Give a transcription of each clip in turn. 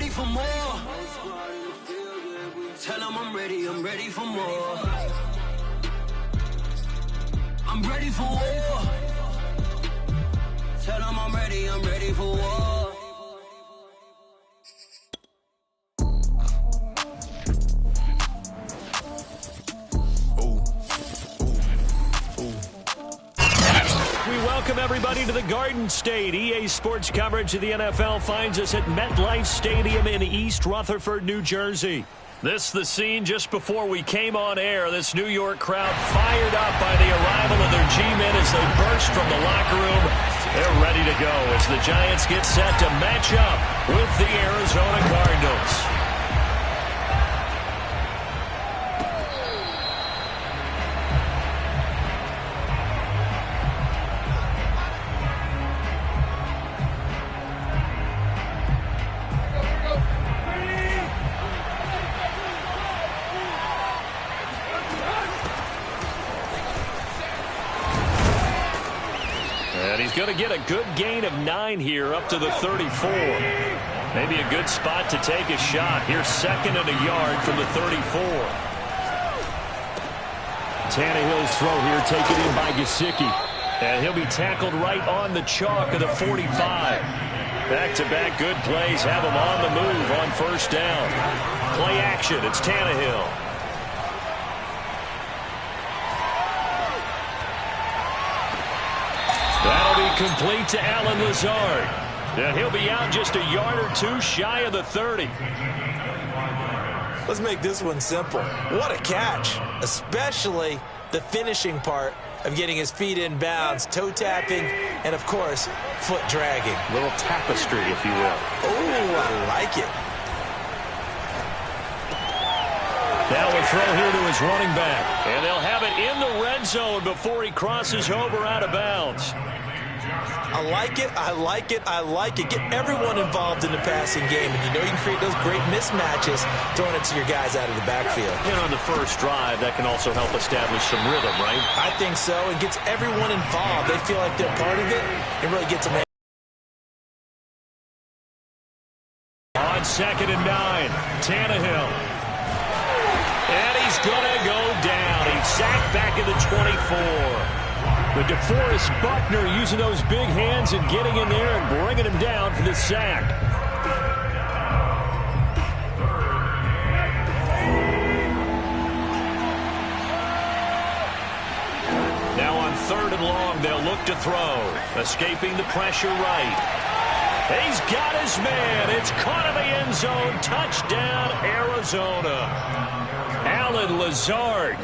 ready for more. Tell them I'm ready for more. I'm ready for war. Tell them I'm ready for war. We welcome everybody to the Garden State. EA Sports coverage of the NFL finds us at MetLife Stadium in East Rutherford, New Jersey. This the scene just before we came on air. This New York crowd fired up by the arrival of their G-men as they burst from the locker room. They're ready to go as the Giants get set to match up with the Arizona Cardinals. Going to get a good gain of 9 here up to the 34. Maybe a good spot to take a shot. Here's 2nd and a yard from the 34. Tannehill's throw here taken in by Gesicki. And he'll be tackled right on the chalk of the 45. Back-to-back good plays have him on the move on first down. Play action. It's Tannehill. That'll be complete to Allen Lazard. And he'll be out just a yard or two shy of the 30. Let's make this one simple. What a catch, especially the finishing part of getting his feet in bounds, toe tapping, and, of course, foot dragging. A little tapestry, if you will. Oh, I like it. Now a throw here to his running back. And they'll have it in the red zone before he crosses over out of bounds. I like it, I like it, I like it. Get everyone involved in the passing game, and you know you can create those great mismatches throwing it to your guys out of the backfield. And on the first drive, that can also help establish some rhythm, right? I think so. It gets everyone involved. They feel like they're part of it. It really gets them. On 2nd and 9, Tannehill. And he's going to go down. He's sacked back at the 24. But DeForest Buckner using those big hands and getting in there and bringing him down for the sack. Now on 3rd and long, they'll look to throw. Escaping the pressure right. He's got his man. It's caught in the end zone. Touchdown, Arizona. Allen Lazard.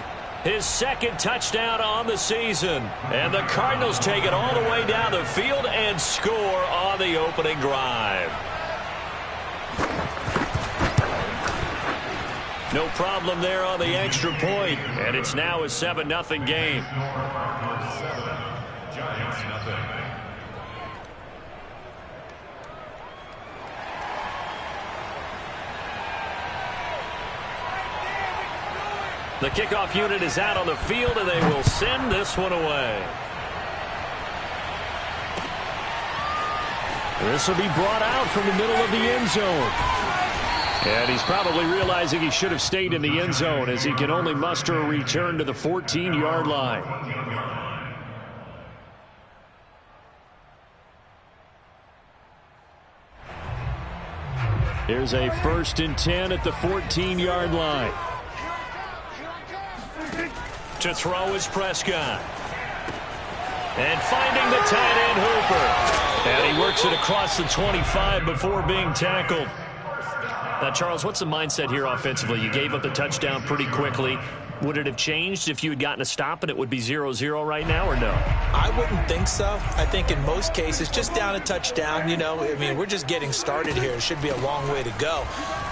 His 2nd touchdown on the season. And the Cardinals take it all the way down the field and score on the opening drive. No problem there on the extra point. And it's now a 7-0 game. Giants nothing. The kickoff unit is out on the field, and they will send this one away. This will be brought out from the middle of the end zone. And he's probably realizing he should have stayed in the end zone as he can only muster a return to the 14-yard line. Here's a 1st and 10 at the 14-yard line. To throw is Prescott. And finding the tight end Hooper. And he works it across the 25 before being tackled. Now, Charles, what's the mindset here offensively? You gave up the touchdown pretty quickly. Would it have changed if you had gotten a stop and it would be 0-0 right now, or no? I wouldn't think so. I think in most cases, just down a touchdown, you know, I mean, we're just getting started here. It should be a long way to go.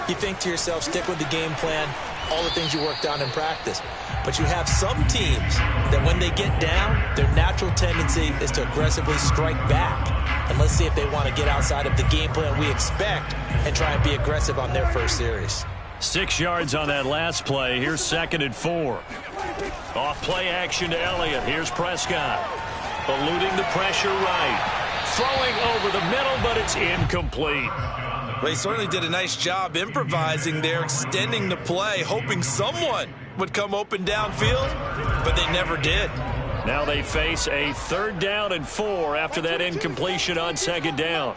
You think to yourself, stick with the game plan, all the things you worked on in practice. But you have some teams that when they get down, their natural tendency is to aggressively strike back. And let's see if they want to get outside of the game plan we expect and try and be aggressive on their first series. 6 yards on that last play. Here's 2nd and 4. Off play action to Elliott. Here's Prescott. Eluding the pressure right. throwing over the middle, but it's incomplete. They certainly did a nice job improvising there, extending the play, hoping someone would come open downfield, but they never did. Now they face a 3rd down and 4 after that incompletion on 2nd down.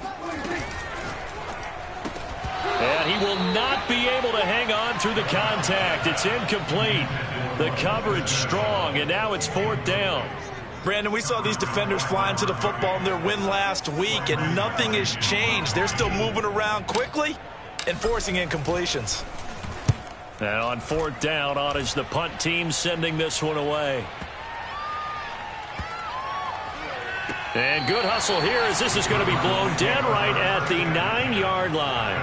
And he will not be able to hang on through the contact. It's incomplete. The coverage strong, and now it's 4th down. Brandon, we saw these defenders fly into the football in their win last week, and nothing has changed. They're still moving around quickly and forcing incompletions. Now on 4th down, on is the punt team sending this one away. And good hustle here as this is going to be blown dead right at the 9-yard line.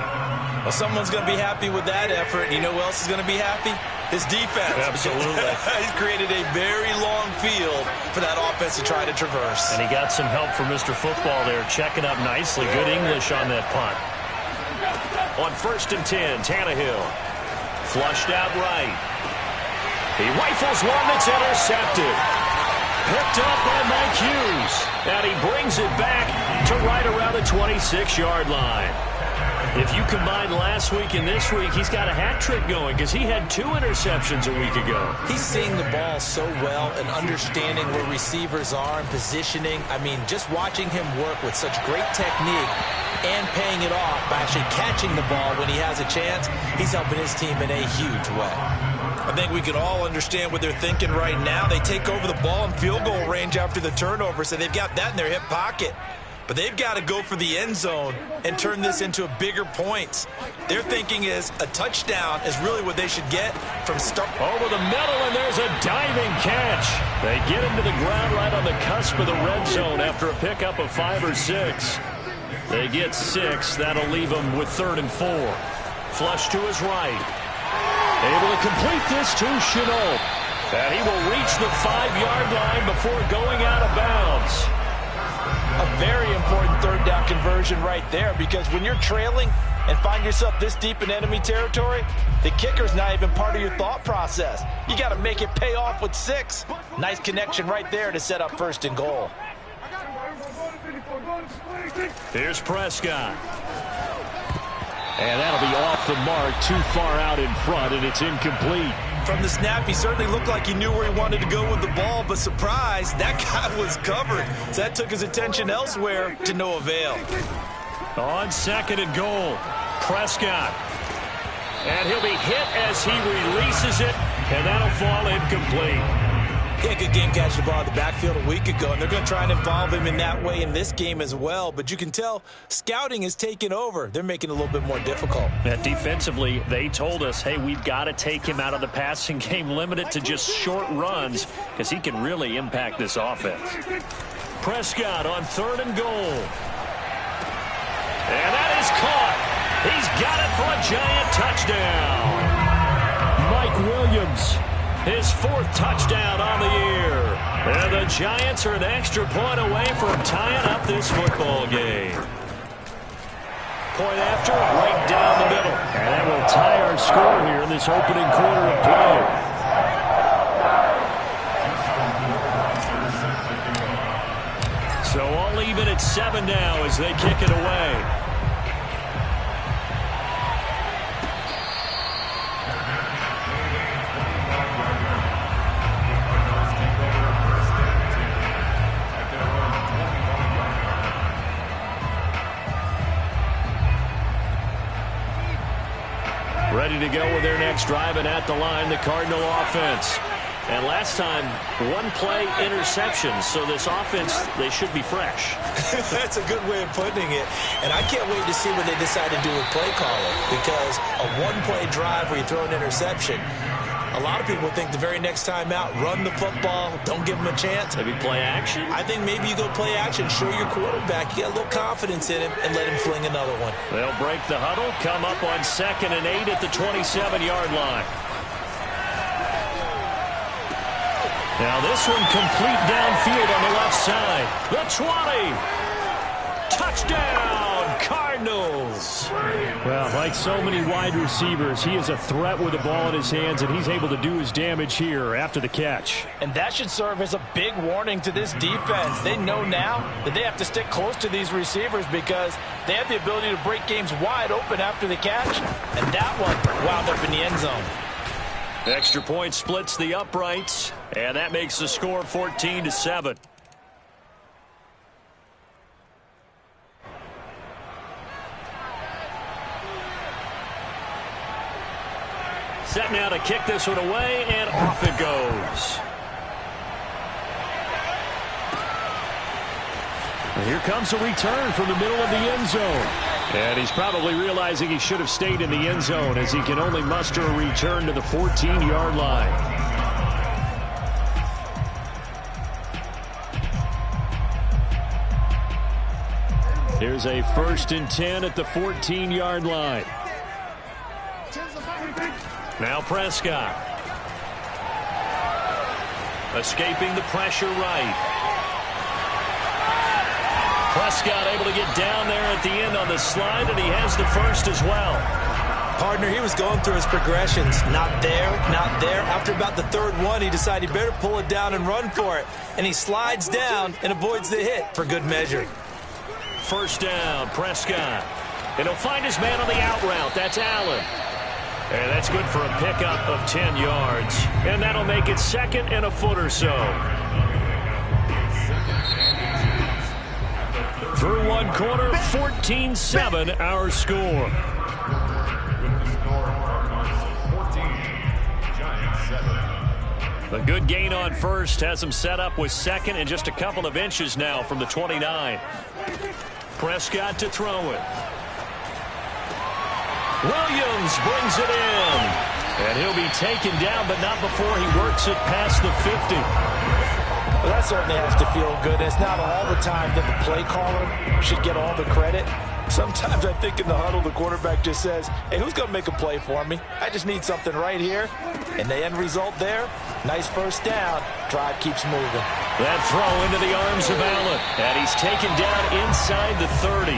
Well, someone's going to be happy with that effort. You know who else is going to be happy? His defense. Absolutely. He's created a very long field for that offense to try to traverse. And he got some help from Mr. Football there, checking up nicely. Good English on that punt. On 1st and 10, Tannehill. Flushed out right. He rifles one that's intercepted. Picked up by Mike Hughes. And he brings it back to right around the 26-yard line. If you combine last week and this week, he's got a hat trick going because he had 2 interceptions a week ago. He's seeing the ball so well and understanding where receivers are and positioning. I mean, just watching him work with such great technique and paying it off by actually catching the ball when he has a chance, he's helping his team in a huge way. I think we can all understand what they're thinking right now. They take over the ball in field goal range after the turnover, so they've got that in their hip pocket. But they've got to go for the end zone and turn this into a bigger points. Their thinking is a touchdown is really what they should get from start. Over the middle, and there's a diving catch. They get him to the ground right on the cusp of the red zone after a pickup of 5 or 6. They get 6. That'll leave them with 3rd and 4. Flush to his right. Able to complete this to Shenault. And he will reach the 5-yard line before going out of bounds. A very important 3rd down conversion right there, because when you're trailing and find yourself this deep in enemy territory, the kicker's not even part of your thought process. You got to make it pay off with 6. Nice connection right there to set up 1st and goal. Here's Prescott. And that'll be off the mark, too far out in front, and it's incomplete. From the snap, he certainly looked like he knew where he wanted to go with the ball, but surprise, that guy was covered. So that took his attention elsewhere to no avail. On 2nd and goal, Prescott. And he'll be hit as he releases it, and that'll fall incomplete. Yeah, good game catching the ball in the backfield a week ago, and they're going to try and involve him in that way in this game as well. But you can tell scouting is taking over. They're making it a little bit more difficult. Defensively, they told us, hey, we've got to take him out of the passing game, limit it to just short runs, because he can really impact this offense. Prescott on 3rd and goal. And that is caught. He's got it for a giant touchdown. Mike Williams, his 4th touchdown on the year. And the Giants are an extra point away from tying up this football game. Point after, right down the middle. And that will tie our score here in this opening quarter of play. So all even at 7 now as they kick it away. Ready to go with their next drive, and at the line, the Cardinal offense. And last time, 1-play interception, so this offense, they should be fresh. That's a good way of putting it. And I can't wait to see what they decide to do with play calling, because a 1-play drive where you throw an interception, a lot of people think the very next time out, run the football, don't give them a chance. Maybe play action? I think maybe you go play action, show your quarterback, you got a little confidence in him, and let him fling another one. They'll break the huddle, come up on 2nd and 8 at the 27-yard line. Now this one complete downfield on the left side. The 20. Touchdown, Cardinals. Well, like so many wide receivers, he is a threat with the ball in his hands, and he's able to do his damage here after the catch. And that should serve as a big warning to this defense. They know now that they have to stick close to these receivers because they have the ability to break games wide open after the catch, and that one wound up in the end zone. Extra point splits the uprights, and that makes the score 14-7. Set now to kick this one away, and off it goes. And here comes a return from the middle of the end zone. And he's probably realizing he should have stayed in the end zone as he can only muster a return to the 14-yard line. Here's a 1st and 10 at the 14-yard line. Now Prescott. Escaping the pressure right. Prescott able to get down there at the end on the slide, and he has the first as well. Partner, he was going through his progressions. Not there, not there. After about the 3rd one, he decided he better pull it down and run for it. And he slides down and avoids the hit for good measure. 1st down, Prescott. And he'll find his man on the out route. That's Allen. And that's good for a pickup of 10 yards. And that'll make it 2nd and a foot or so. Through one quarter, 14-7 our score. The good gain on 1st has him set up with 2nd and just a couple of inches now from the 29. Prescott to throw it. Williams brings it in. And he'll be taken down, but not before he works it past the 50. Well, that certainly has to feel good. It's not all the time that the play caller should get all the credit. Sometimes I think in the huddle, the quarterback just says, hey, who's going to make a play for me? I just need something right here. And the end result there, nice 1st down. Drive keeps moving. That throw into the arms of Allen. And he's taken down inside the 30.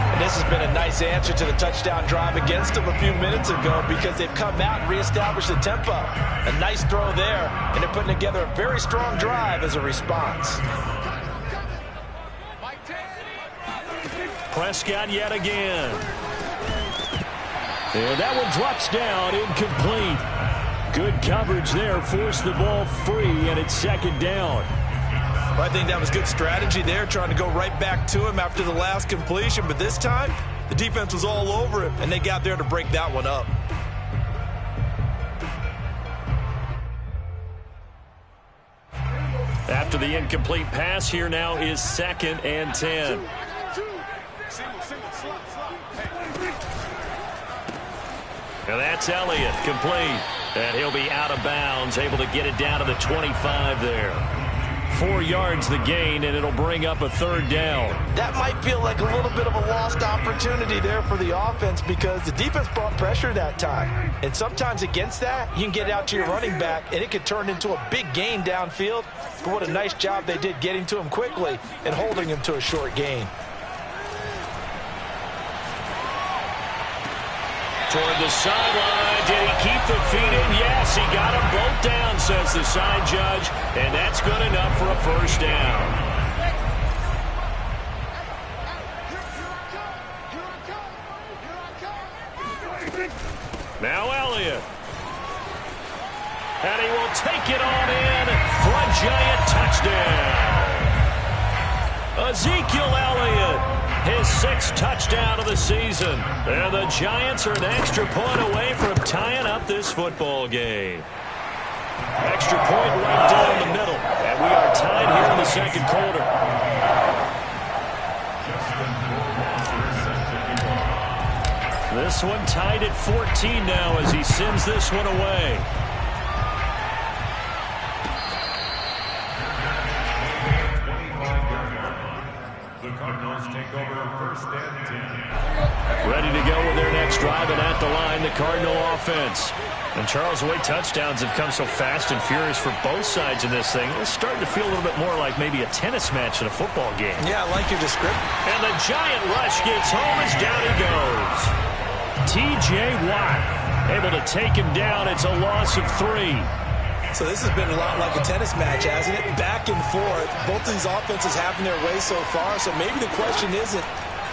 And this has been a nice answer to the touchdown drive against them a few minutes ago because they've come out and reestablished the tempo. A nice throw there, and they're putting together a very strong drive as a response. Prescott yet again. And that one drops down, incomplete. Good coverage there, forced the ball free, and it's 2nd down. Well, I think that was good strategy there, trying to go right back to him after the last completion. But this time, the defense was all over him, and they got there to break that one up. After the incomplete pass, here now is 2nd and 10. And that's Elliott, complete. And he'll be out of bounds, able to get it down to the 25 there. 4 yards the gain, and it'll bring up a 3rd down. That might feel like a little bit of a lost opportunity there for the offense because the defense brought pressure that time. And sometimes against that, you can get out to your running back, and it could turn into a big gain downfield. But what a nice job they did getting to him quickly and holding him to a short gain. Toward the sideline. Did he keep the feet in? Yes, he got them both down, says the side judge. And that's good enough for a 1st down. Now Elliott. And he will take it on in for a Giant touchdown. Ezekiel Elliott. His 6th touchdown of the season. And the Giants are an extra point away from tying up this football game. Extra point right down the middle. And we are tied here in the 2nd quarter. This one tied at 14 now as he sends this one away. The Cardinals take Ready to go with their next drive, and at the line, the Cardinal offense. And Charles, the way touchdowns have come so fast and furious for both sides in this thing, it's starting to feel a little bit more like maybe a tennis match in a football game. Yeah, I like your description. And the giant rush gets home as down he goes. T.J. Watt able to take him down. It's a loss of 3. So this has been a lot like a tennis match, hasn't it? Back and forth. Both these offenses having their way so far. So maybe the question isn't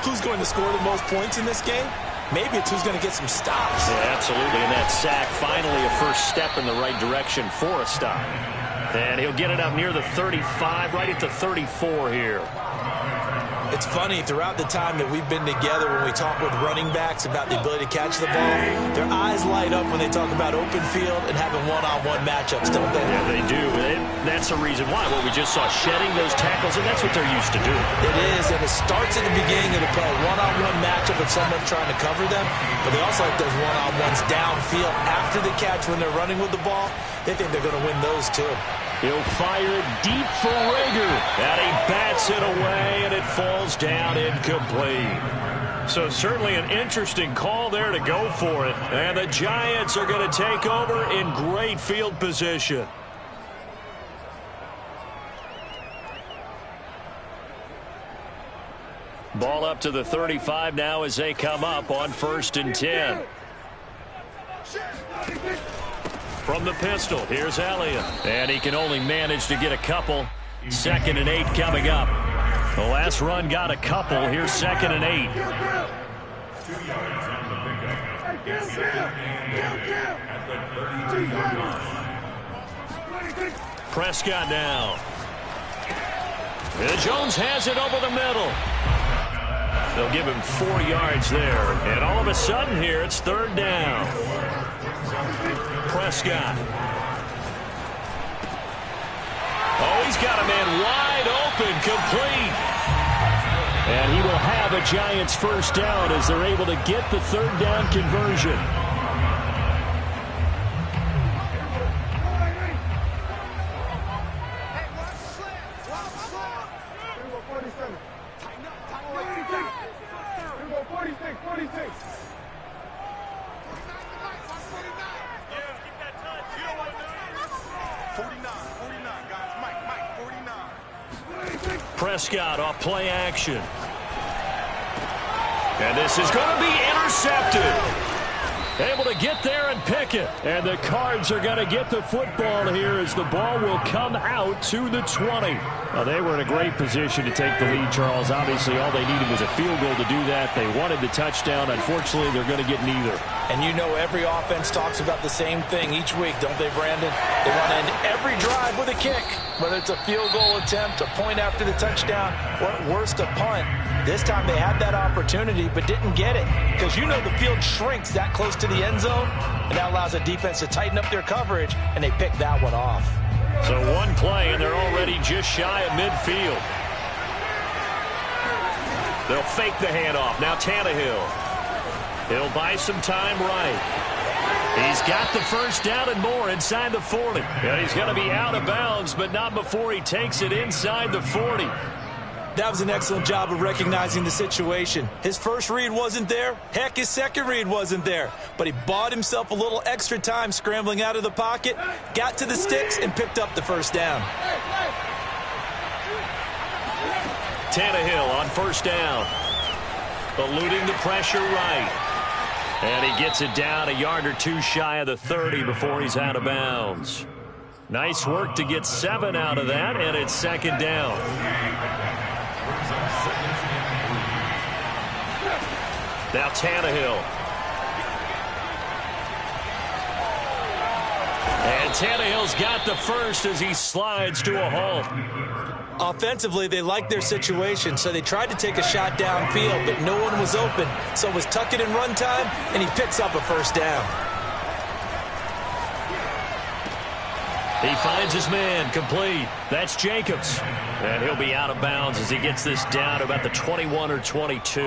who's going to score the most points in this game. Maybe it's who's going to get some stops. Yeah, absolutely. And that sack, finally a first step in the right direction for a stop. And he'll get it up near the 35, right at the 34 here. It's funny, throughout the time that we've been together, when we talk with running backs about the ability to catch the ball, their eyes light up when they talk about open field and having one-on-one matchups, don't they? Yeah, they do. That's the reason why. What we just saw, shedding those tackles, and that's what they're used to doing. It is, and it starts at the beginning of the play. One-on-one matchup with someone trying to cover them, but they also like those one-on-ones downfield after the catch when they're running with the ball. They think they're going to win those, too. He'll fire it deep for Rager. And he bats it away, and it falls down incomplete. So certainly an interesting call there to go for it. And the Giants are going to take over in great field position. Ball up to the 35 now as they come up on 1st and 10. From the pistol, here's Elliott. And he can only manage to get a couple. 2nd and 8 coming up. The last run got a couple. Here's 2nd and 8. Prescott now. And Jones has it over the middle. They'll give him 4 yards there. And all of a sudden here, it's 3rd down. Prescott. Oh, he's got a man wide open, complete. And he will have a Giants 1st down as they're able to get the 3rd down conversion. Prescott off play action. And this is going to be intercepted. Able to get there and pick it. And the Cards are going to get the football here as the ball will come out to the 20. Well, they were in a great position to take the lead, Charles. Obviously, all they needed was a field goal to do that. They wanted the touchdown. Unfortunately, they're going to get neither. And you know every offense talks about the same thing each week, don't they, Brandon? They want to end every drive with a kick, whether it's a field goal attempt, a point after the touchdown, or at worst, a punt. This time they had that opportunity but didn't get it because you know the field shrinks that close to the end zone, and that allows the defense to tighten up their coverage, and they picked that one off. So one play, and they're already just shy of midfield. They'll fake the handoff. Now Tannehill. He'll buy some time right. He's got the 1st down and more inside the 40. And he's going to be out of bounds, but not before he takes it inside the 40. That was an excellent job of recognizing the situation. His first read wasn't there. Heck, his second read wasn't there. But he bought himself a little extra time scrambling out of the pocket, got to the sticks, and picked up the 1st down. Tannehill on 1st down. Eluding the pressure right. And he gets it down a yard or 2 shy of the 30 before he's out of bounds. Nice work to get 7 out of that, and it's 2nd down. Now Tannehill. And Tannehill's got the 1st as he slides to a halt. Offensively, they liked their situation, so they tried to take a shot downfield, but no one was open. So it was tuck it in run time, and he picks up a 1st down. He finds his man, complete. That's Jacobs. And he'll be out of bounds as he gets this down to about the 21 or 22.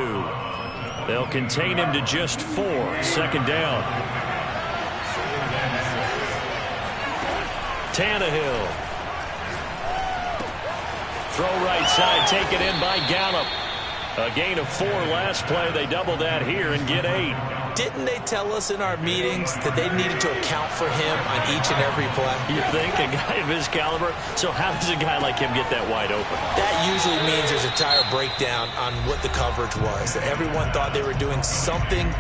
They'll contain him to just 4. 2nd down. Tannehill. Throw right side, taken in by Gallup. A gain of 4 last play. They double that here and get 8. Didn't they tell us in our meetings that they needed to account for him on each and every play? You think? A guy of his caliber? So how does a guy like him get that wide open? That usually means there's a tire breakdown on what the coverage was. That everyone thought they were doing something,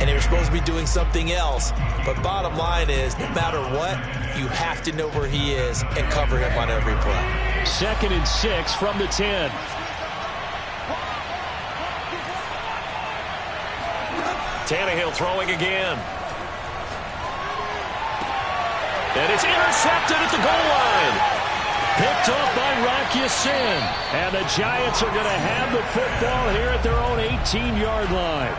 and they were supposed to be doing something else. But bottom line is, no matter what, you have to know where he is and cover him on every play. 2nd and 6 from the 10. Tannehill throwing again. And it's intercepted at the goal line. Picked off by Rock Ya-Sin. And the Giants are going to have the football here at their own 18-yard line.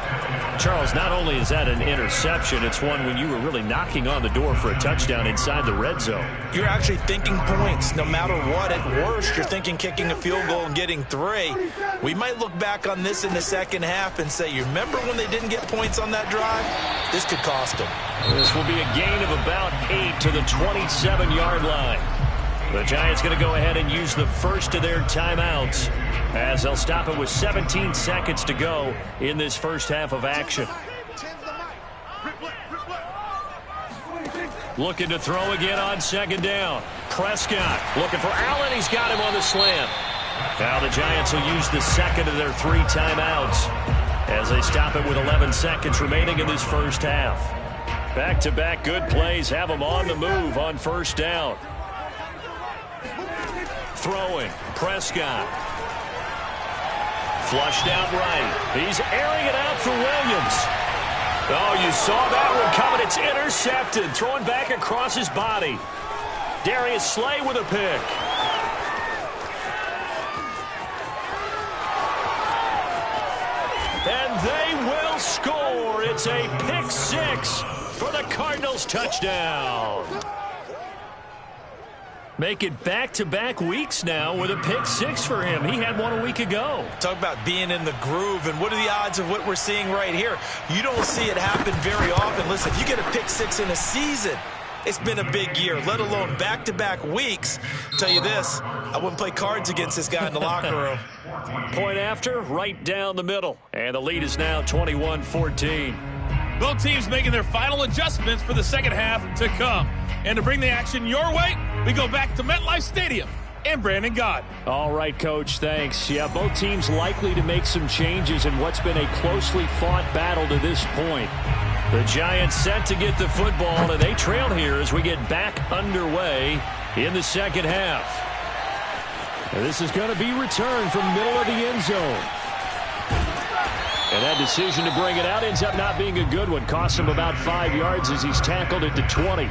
Charles, not only is that an interception, it's one when you were really knocking on the door for a touchdown inside the red zone. You're actually thinking points. No matter what, at worst, you're thinking kicking a field goal and getting 3. We might look back on this in the second half and say, you remember when they didn't get points on that drive? This could cost them. This will be a gain of about 8 to the 27-yard line. The Giants going to go ahead and use the first of their timeouts as they'll stop it with 17 seconds to go in this first half of action. Looking to throw again on 2nd down. Prescott looking for Allen. He's got him on the slant. Now the Giants will use the second of their 3 timeouts as they stop it with 11 seconds remaining in this first half. Back-to-back good plays have them on the move on 1st down. Throwing, Prescott. Flushed out right. He's airing it out for Williams. Oh, you saw that one coming. It's intercepted. Throwing back across his body. Darius Slay with a pick. And they will score. It's a pick 6 for the Cardinals touchdown. Make it back-to-back weeks now with a pick 6 for him. He had one a week ago. Talk about being in the groove, and what are the odds of what we're seeing right here? You don't see it happen very often. Listen, if you get a pick 6 in a season, it's been a big year, let alone back-to-back weeks. I'll tell you this, I wouldn't play cards against this guy in the locker room. Point after, right down the middle. And the lead is now 21-14. Both teams making their final adjustments for the second half to come. And to bring the action your way, we go back to MetLife Stadium and Brandon Gaudin. All right, Coach, thanks. Yeah, both teams likely to make some changes in what's been a closely fought battle to this point. The Giants set to get the football, and they trail here as we get back underway in the second half. And this is going to be returned from middle of the end zone. And that decision to bring it out ends up not being a good one. Costs him about 5 yards as he's tackled at the 20.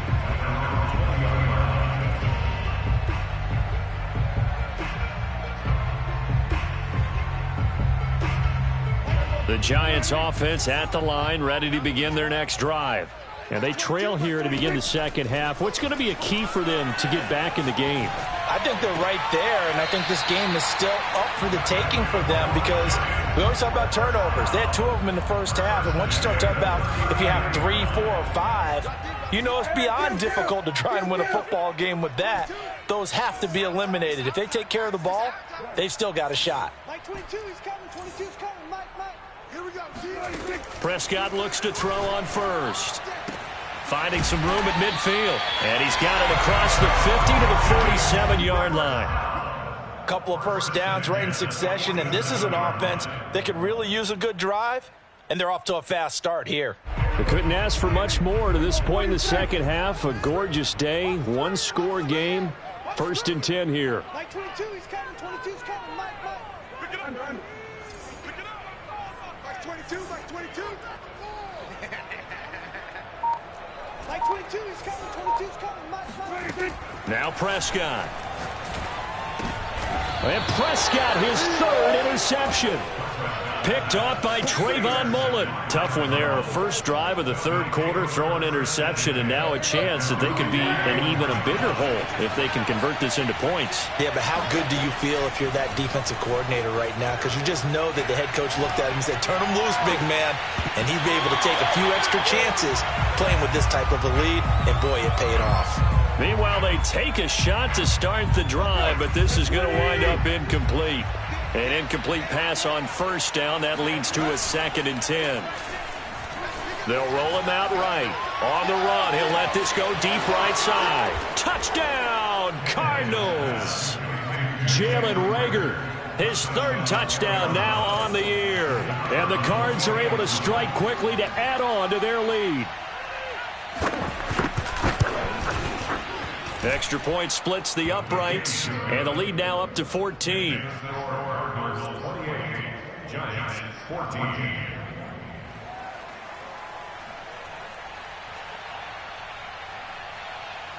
The Giants offense at the line, ready to begin their next drive. And they trail here to begin the second half. What's going to be a key for them to get back in the game? I think they're right there, and I think this game is still up for the taking for them because we always talk about turnovers. They had 2 of them in the first half, and once you start talking about if you have 3, 4, or 5, you know it's beyond difficult to try and win a football game with that. Those have to be eliminated. If they take care of the ball, they've still got a shot. Mike 22 is coming, 22 is coming, Mike. Here we go. Prescott looks to throw on first. Finding some room at midfield. And he's got it across the 50 to the 47-yard line. Couple of first downs right in succession, and this is an offense that could really use a good drive, and they're off to a fast start here. They couldn't ask for much more to this point in the second half. A gorgeous day, 1-score game. 1st and 10 here. Mike 22, he's coming, 22 is coming, Mike. Pick it up, man. Pick it up. Mike 22, Mike 22. Mike 22 is coming, 22 is coming, Mike. Now Prescott. And Prescott, his 3rd interception. Picked off by Trayvon Mullen. Tough one there. First drive of the 3rd quarter, throw an interception, and now a chance that they could be in even a bigger hole if they can convert this into points. Yeah, but how good do you feel if you're that defensive coordinator right now? Because you just know that the head coach looked at him and said, turn him loose, big man. And he'd be able to take a few extra chances playing with this type of a lead, and boy, it paid off. Meanwhile, they take a shot to start the drive, but this is going to wind up incomplete. An incomplete pass on first down. That leads to a 2nd and 10. They'll roll him out right. On the run, he'll let this go deep right side. Touchdown, Cardinals! Jalen Reagor, his 3rd touchdown now on the year. And the Cards are able to strike quickly to add on to their lead. Extra point splits the uprights, and the lead now up to 14. Giants 14.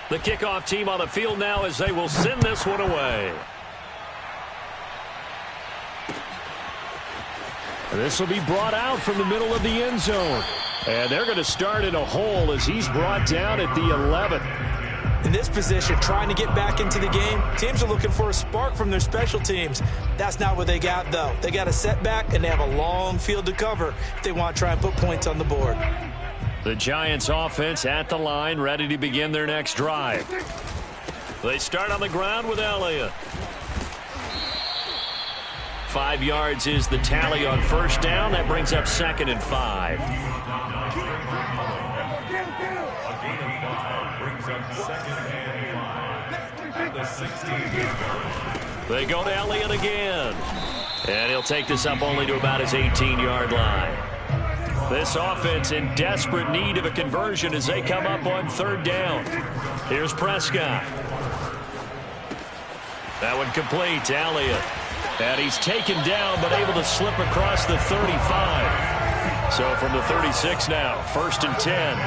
The kickoff team on the field now as they will send this one away. This will be brought out from the middle of the end zone. And they're going to start in a hole as he's brought down at the 11. In this position, trying to get back into the game, teams are looking for a spark from their special teams. That's not what they got, though. They got a setback, and they have a long field to cover if they want to try and put points on the board. The Giants offense at the line, ready to begin their next drive. They start on the ground with Elliott. 5 yards is the tally on first down. That brings up 2nd and 5. They go to Elliott again. And he'll take this up only to about his 18-yard line. This offense in desperate need of a conversion as they come up on 3rd down. Here's Prescott. That one complete to Elliott. And he's taken down but able to slip across the 35. So from the 36 now, 1st and 10.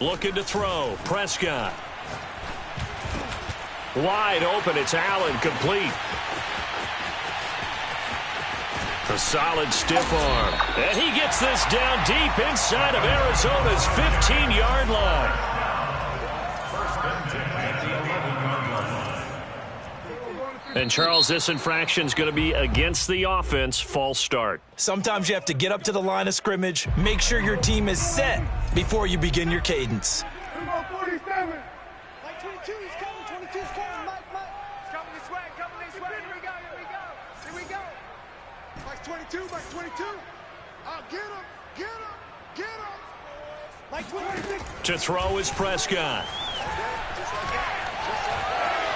Looking to throw. Prescott. Wide open. It's Allen, complete. A solid stiff arm. And he gets this down deep inside of Arizona's 15-yard line. And Charles, this infraction's going to be against the offense. False start. Sometimes you have to get up to the line of scrimmage, make sure your team is set before you begin your cadence. 47. Like 22, he's coming. 22's coming. Mike. He's coming this way. Here we go. Like 22. Get him. Like 26. To throw is Prescott.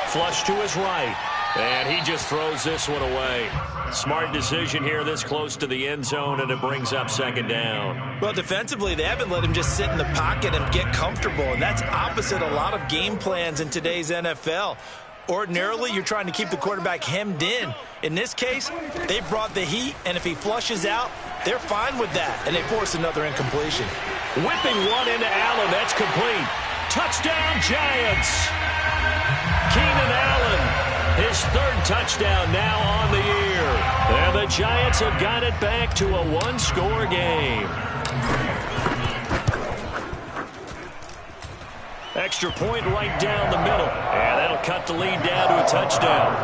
Flush to his right. And he just throws this one away. Smart decision here this close to the end zone, and it brings up 2nd down. Well, defensively, they haven't let him just sit in the pocket and get comfortable, and that's opposite a lot of game plans in today's NFL. Ordinarily, you're trying to keep the quarterback hemmed in. In this case, they brought the heat, and if he flushes out, they're fine with that, and they force another incompletion. Whipping one into Allen. That's complete. Touchdown, Giants. Keenan Allen. His 3rd touchdown now on the year. And the Giants have got it back to a 1-score game. Extra point right down the middle. And that'll cut the lead down to a touchdown.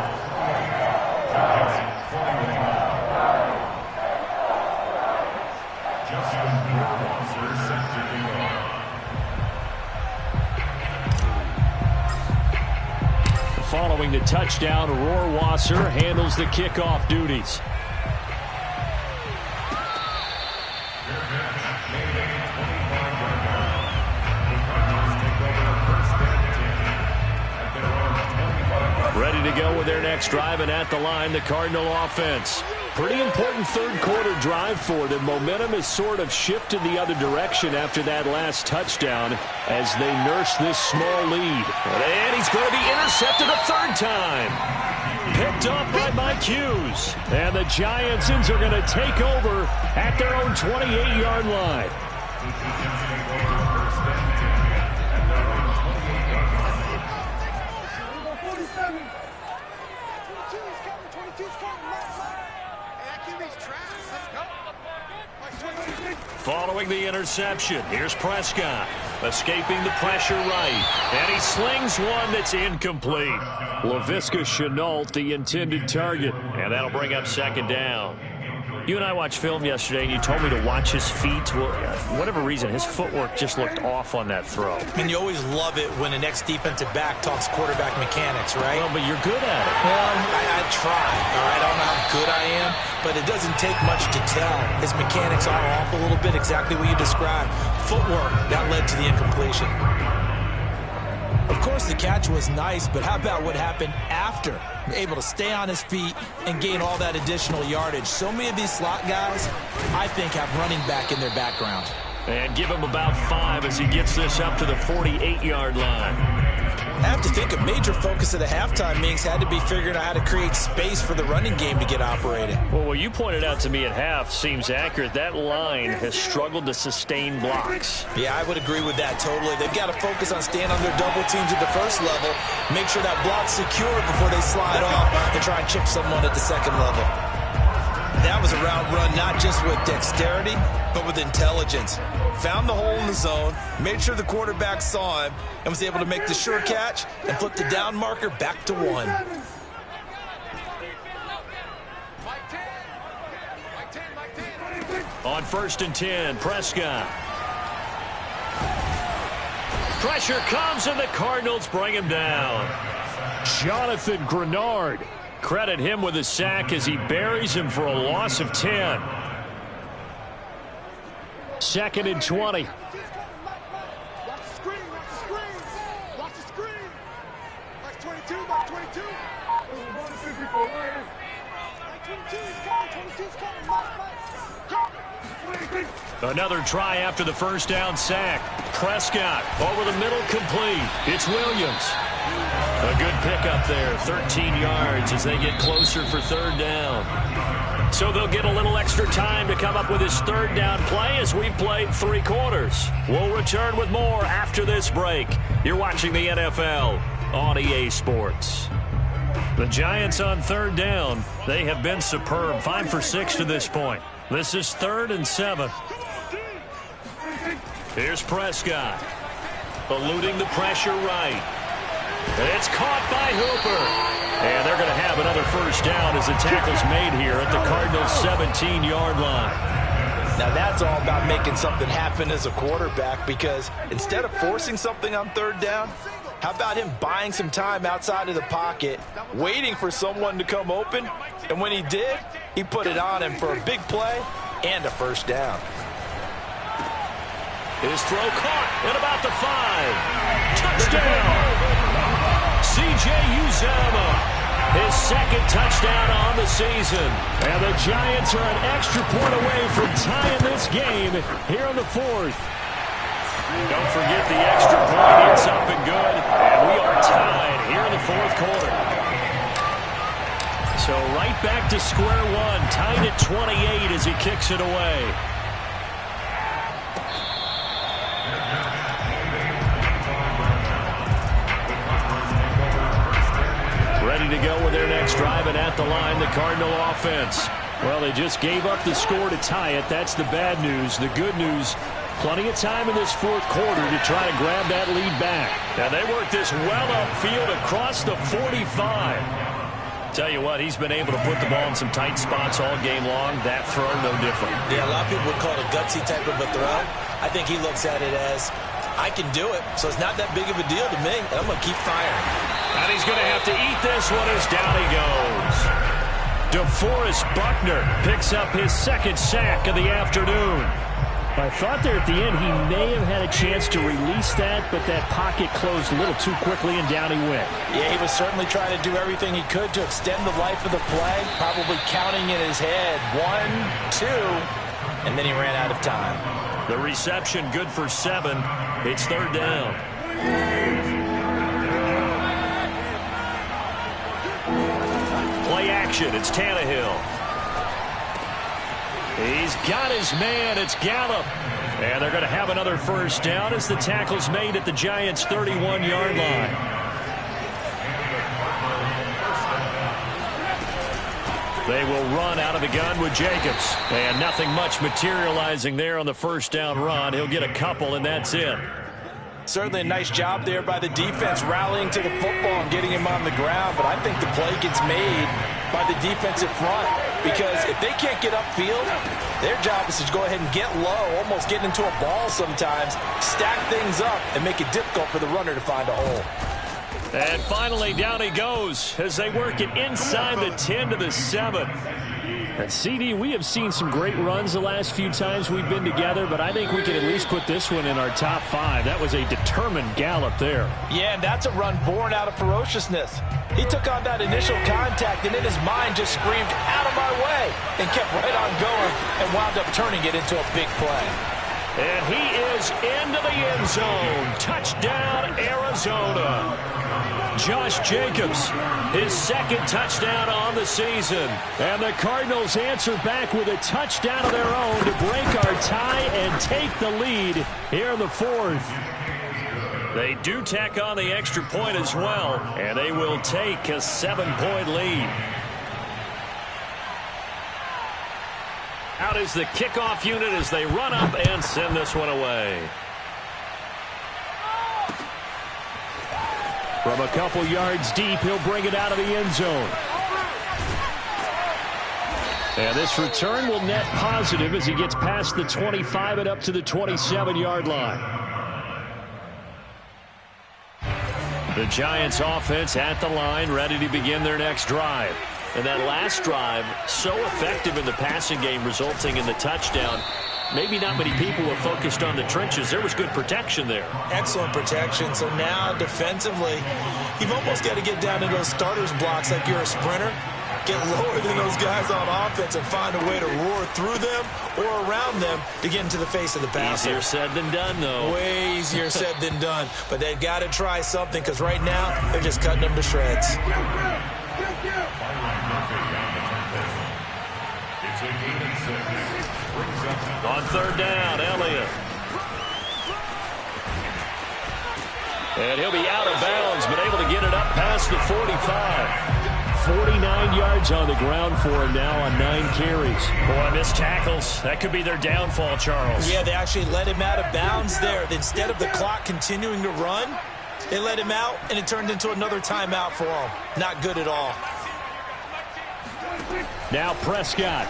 Following the touchdown, Rohrwasser handles the kickoff duties. Ready to go with their next drive, and at the line, the Cardinal offense. Pretty important 3rd quarter drive for them. Momentum has sort of shifted the other direction after that last touchdown as they nurse this small lead. And he's going to be intercepted a 3rd time. Picked up by Mike Hughes. And the Giantsons are going to take over at their own 28-yard line. Following the interception, here's Prescott, escaping the pressure right, and he slings one that's incomplete. Laviska Shenault, the intended target, and that'll bring up 2nd down. You and I watched film yesterday, and you told me to watch his feet. Well, for whatever reason, his footwork just looked off on that throw. And you always love it when the next defensive back talks quarterback mechanics, right? Well, but you're good at it. Well, I try, all right? I don't know how good I am, but it doesn't take much to tell. His mechanics are off a little bit, exactly what you described. Footwork, that led to the incompletion. Of course, the catch was nice, but how about what happened after? Able to stay on his feet and gain all that additional yardage. So many of these slot guys, I think, have running back in their background. And give him about 5 as he gets this up to the 48-yard line. I have to think a major focus of the halftime meetings had to be figuring out how to create space for the running game to get operating. Well, what you pointed out to me at half seems accurate. That line has struggled to sustain blocks. Yeah, I would agree with that totally. They've got to focus on staying on their double teams at the first level, make sure that block's secure before they slide off and try and chip someone at the second level. That was a route run not just with dexterity, but with intelligence. Found the hole in the zone, made sure the quarterback saw him, and was able to make the sure catch and flip the down marker back to 1. On 1st and 10, Prescott. Pressure comes, and the Cardinals bring him down. Jonathan Grenard. Credit him with a sack as he buries him for a loss of 10. 2nd and 20. Watch the screen, watch the screen. Watch the screen. Watch 22, watch 22. Watch 22, he's coming, 22's coming. Mike. Another try after the first down sack. Prescott over the middle, complete. It's Williams. A good pickup there, 13 yards as they get closer for 3rd down. So they'll get a little extra time to come up with his 3rd down play as we've played 3 quarters. We'll return with more after this break. You're watching the NFL on EA Sports. The Giants on 3rd down. They have been superb, 5 for 6 to this point. This is 3rd and 7. Here's Prescott, eluding the pressure right. It's caught by Hooper. And they're going to have another first down as the tackle's made here at the Cardinals' 17-yard line. Now that's all about making something happen as a quarterback, because instead of forcing something on 3rd down, how about him buying some time outside of the pocket, waiting for someone to come open, and when he did, he put it on him for a big play and a first down. His throw caught at about the 5. Touchdown! C.J. Uzomah, his 2nd touchdown on the season. And the Giants are an extra point away from tying this game here in the 4th. Don't forget the extra point. It's up and good. And we are tied here in the 4th quarter. So right back to square one, tied at 28 as he kicks it away. Ready to go with their next drive, and at the line, the Cardinal offense. Well, they just gave up the score to tie it. That's the bad news. The good news, plenty of time in this 4th quarter to try to grab that lead back. Now, they work this well upfield across the 45. Tell you what, he's been able to put the ball in some tight spots all game long. That throw, no different. Yeah, a lot of people would call it a gutsy type of a throw. I think he looks at it as, I can do it, so it's not that big of a deal to me, and I'm going to keep firing. And he's going to have to eat this one as down he goes. DeForest Buckner picks up his 2nd sack of the afternoon. I thought there at the end he may have had a chance to release that, but that pocket closed a little too quickly, and down he went. Yeah, he was certainly trying to do everything he could to extend the life of the play, probably counting in his head 1, 2, and then he ran out of time. The reception good for 7. It's 3rd down. Play action. It's Tannehill. He's got his man. It's Gallup. And they're going to have another first down as the tackle's made at the Giants' 31-yard line. They will run out of the gun with Jacobs. And nothing much materializing there on the first down run. He'll get a couple, and that's it. Certainly a nice job there by the defense rallying to the football and getting him on the ground, but I think the play gets made by the defensive front because if they can't get upfield, their job is to go ahead and get low, almost get into a ball sometimes, stack things up, and make it difficult for the runner to find a hole. And finally, down he goes as they work it inside the 10 to the 7. And CD, we have seen some great runs the last few times we've been together, but I think we can at least put this one in our top 5. That was a determined gallop there. Yeah, and that's a run born out of ferociousness. He took on that initial contact and in his mind just screamed, "Out of my way," and kept right on going and wound up turning it into a big play. And he is into the end zone. Touchdown, Arizona. Josh Jacobs, his second touchdown on the season. And the Cardinals answer back with a touchdown of their own to break our tie and take the lead here in the 4th. They do tack on the extra point as well, and they will take a 7-point lead. Out is the kickoff unit as they run up and send this one away. From a couple yards deep, he'll bring it out of the end zone. And this return will net positive as he gets past the 25 and up to the 27-yard line. The Giants offense at the line, ready to begin their next drive. And that last drive, so effective in the passing game, resulting in the touchdown. Maybe not many people were focused on the trenches. There was good protection there. Excellent protection. So now defensively, you've almost got to get down to those starters blocks like you're a sprinter. Get lower than those guys on offense and find a way to roar through them or around them to get into the face of the passer. Easier said than done, though. Way easier said than done. But they've got to try something because right now they're just cutting them to shreds. On third down, Elliott. And he'll be out of bounds, but able to get it up past the 45. 49 yards on the ground for him now on 9 carries. Boy, missed tackles. That could be their downfall, Charles. Yeah, they actually let him out of bounds there. Instead of the clock continuing to run, they let him out, and it turned into another timeout for him. Not good at all. Now Prescott.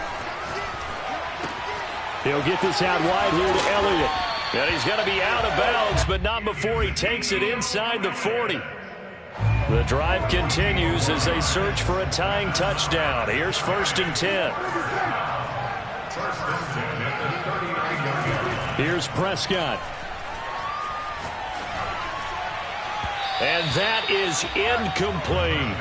He'll get this out wide here to Elliott. And he's going to be out of bounds, but not before he takes it inside the 40. The drive continues as they search for a tying touchdown. Here's 1st and 10. Here's Prescott. And that is incomplete.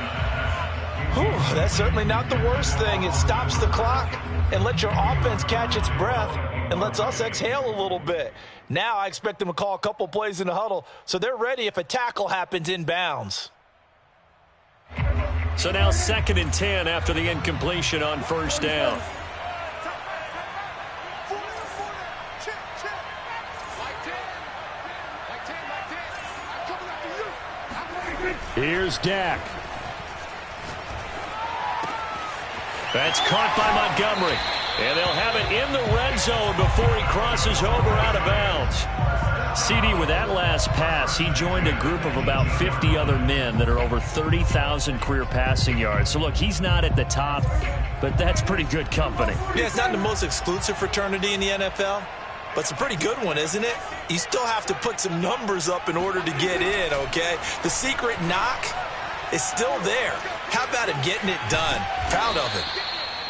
Whew, that's certainly not the worst thing. It stops the clock and lets your offense catch its breath and lets us exhale a little bit. Now I expect them to call a couple plays in the huddle so they're ready if a tackle happens inbounds. So now 2nd and 10 after the incompletion on 1st down. Here's Dak. That's caught by Montgomery. And they'll have it in the red zone before he crosses over out of bounds. CD, with that last pass, he joined a group of about 50 other men that are over 30,000 career passing yards. So, look, he's not at the top, but that's pretty good company. Yeah, it's not the most exclusive fraternity in the NFL, but it's a pretty good one, isn't it? You still have to put some numbers up in order to get in, okay? The secret knock is still there. How about him getting it done? Proud of it.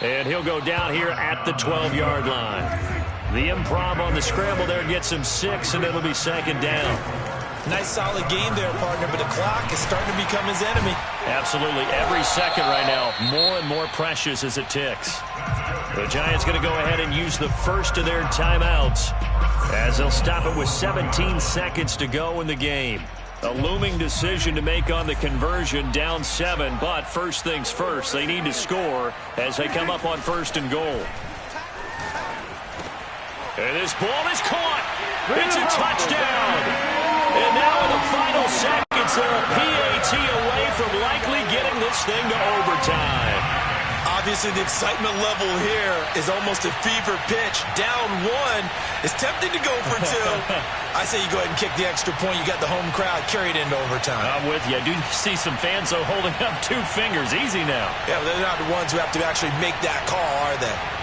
And he'll go down here at the 12-yard line. The improv on the scramble there gets him 6, and it'll be 2nd down. Nice solid game there, partner, but the clock is starting to become his enemy. Absolutely. Every second right now, more and more precious as it ticks. The Giants going to go ahead and use the first of their timeouts as they'll stop it with 17 seconds to go in the game. A looming decision to make on the conversion, down 7, but first things first, they need to score as they come up on 1st and goal. And this ball is caught. It's a touchdown. And now in the final seconds, they're a PAT away from likely getting this thing to overtime. I'll Obviously, the excitement level here is almost a fever pitch. Down one. It's tempting to go for two. I say you go ahead and kick the extra point. You got the home crowd carried into overtime. I'm with you. I do see some fans, though, holding up 2 fingers. Easy now. Yeah, but they're not the ones who have to actually make that call, are they?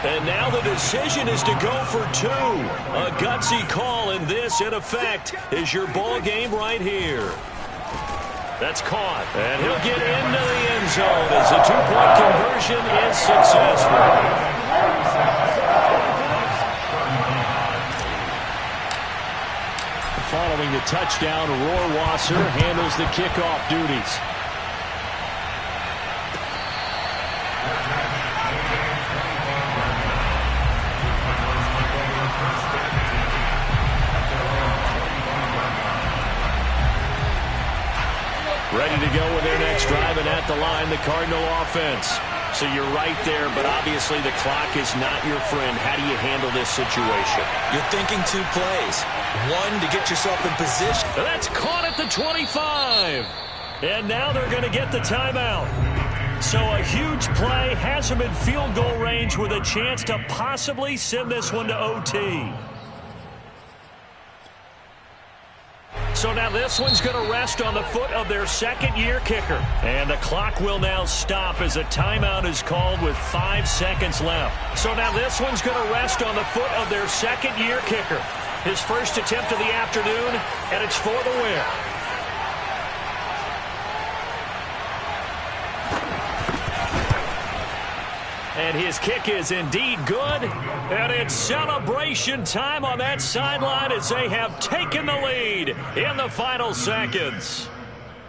And now the decision is to go for 2. A gutsy call, and this, in effect, is your ball game right here. That's caught, and he'll get into the end zone as the 2-point conversion is successful. Following the touchdown, Rohrwasser handles the kickoff duties. Ready to go with their next drive, and at the line, the Cardinal offense. So you're right there, but obviously the clock is not your friend. How do you handle this situation? You're thinking 2 plays. 1 to get yourself in position. That's caught at the 25. And now they're going to get the timeout. So a huge play has them in field goal range with a chance to possibly send this one to OT. So now this one's going to rest on the foot of their second-year kicker. And the clock will now stop as a timeout is called with 5 seconds left. So now this one's going to rest on the foot of their second-year kicker. His first attempt of the afternoon, and it's for the win. And his kick is indeed good. And it's celebration time on that sideline as they have taken the lead in the final seconds.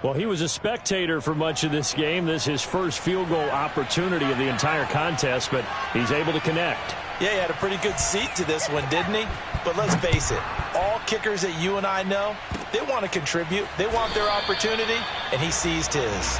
Well, he was a spectator for much of this game. This is his first field goal opportunity of the entire contest, but he's able to connect. Yeah, he had a pretty good seat to this one, didn't he? But let's face it, all kickers that you and I know, they want to contribute. They want their opportunity, and he seized his.